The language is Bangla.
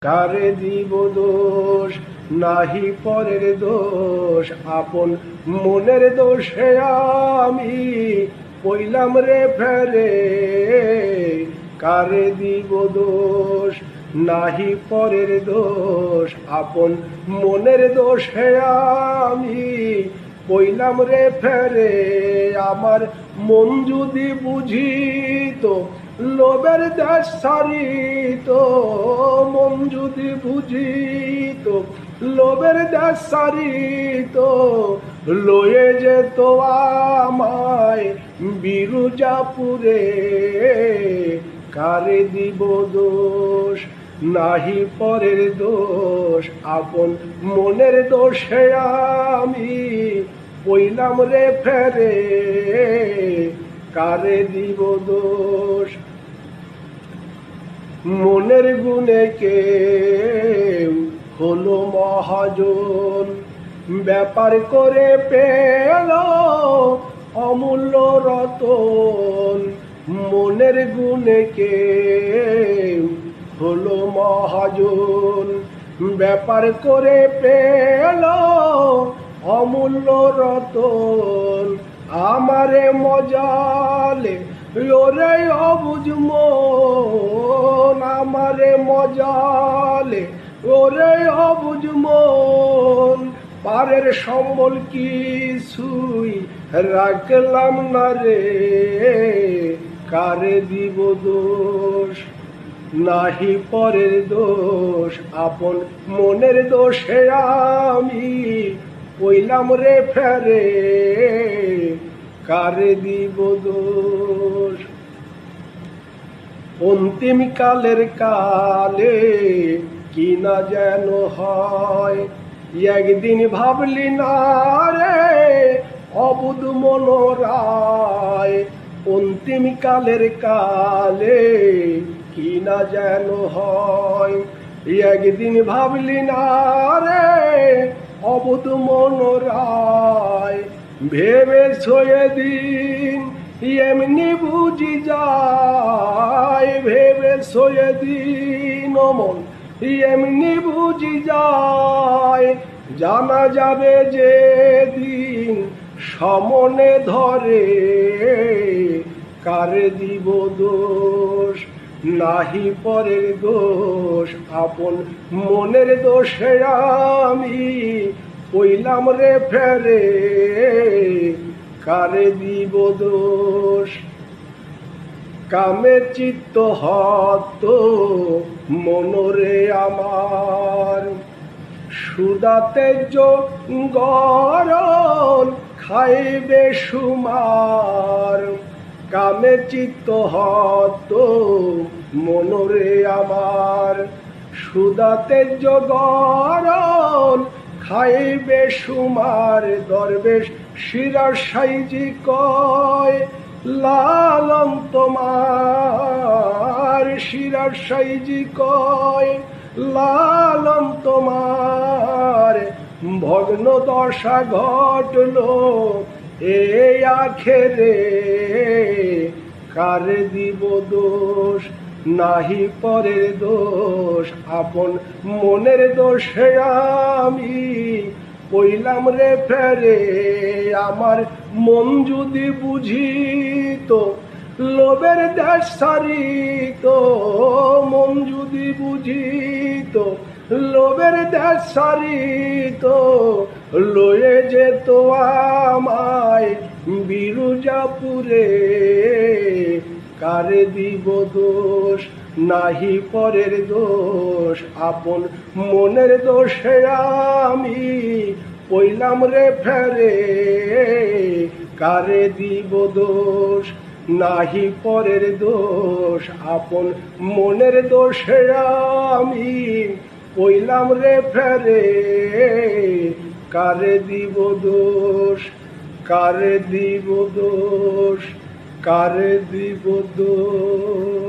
কারে দিব দোষ, নাহি পরের দোষ, আপন মনের দোষে আমি পইলাম রে ফেরে। কারে দিব দোষ, নাহি পরের দোষ, আপন মনের দোষে আমি পইলাম রে ফেরে। আমার মন যদি বুঝিত লোভের দেশ সারিত, মন যদি বুঝিত লোভের দেশ সারিত, লয়ে যেত আমায় বিরুজাপুরে। কারে দিব দোষ, নাহি পরের দোষ, আপন মনের দোষে আমি পইলাম রে ফেরে। কারে দিব দোষ, মনের গুণে কেউ হলো মহাজন, ব্যাপার করে পেল অমূল্য রতন। মনের গুণে কেউ হলো মহাজন, ব্যাপার করে পেল অমূল্য রতন। আমারে মজালে ওরে অবুঝ মন, আমারে মজালে ওরে অবুঝ মন। পারের সম্বল কিছুই রাখলাম না রে। কারে দিব দোষ, নাহি পরের দোষ, আপন মনের দোষে আমি পইলাম রে ফেরে। কারে দিব দোষ, অন্তিম কালের কালে কি না যেন হয়, একদিন ভাবলি না রে অবুধ মনোরায়। অন্তিম কালের কালে কি না যেন হয়, একদিন ভাবলি না রে অবুধ মনোরায়। ভেবে ছয়ে দিন এমনি বুঝি যায়, ভেবে ছয়ে দিন মন এমনি বুঝি যায়। জানা যাবে যে দিন সমনে ধরে। কারে দিব দোষ, নাহি পরের দোষ, আপন মনের দোষে আমি পইলাম রে ফেরে। কারে দিব দোষ, কামে চিত্ত হত মনরে আমার, সুদাতে গরল খাইবে সুমার। কামে চিত্ত হত মনরে আমার, সুদাতে গরল খাইবে সুমার। দরবেশ শিরার সাইজি কয় লালন তোমার, শিরার সাইজি কয় লালন তোমার। ভগ্ন দশা ঘটল এই আখেরে। কারে দিব দোষ, নাহি পরের দোষ, আপন মনের দোষে আমি পইলাম রে ফেরে। আমার মন যদি বুঝিত লোভের দেশ সারিত, মন যদি বুঝিত লোভের দেশ সারিত, লয়ে যেত আমায় বিরুজাপুরে। কারে দিব দোষ, নাহি পরের দোষ, আপন মনের দোষে আমি পইলাম রে ফেরে। কারে দিব দোষ, নাহি পরের দোষ, আপন মনের দোষে আমি পইলাম রে ফেরে। কারে দিব দোষ, কারে দিব দোষ, কারে দিব দোষ।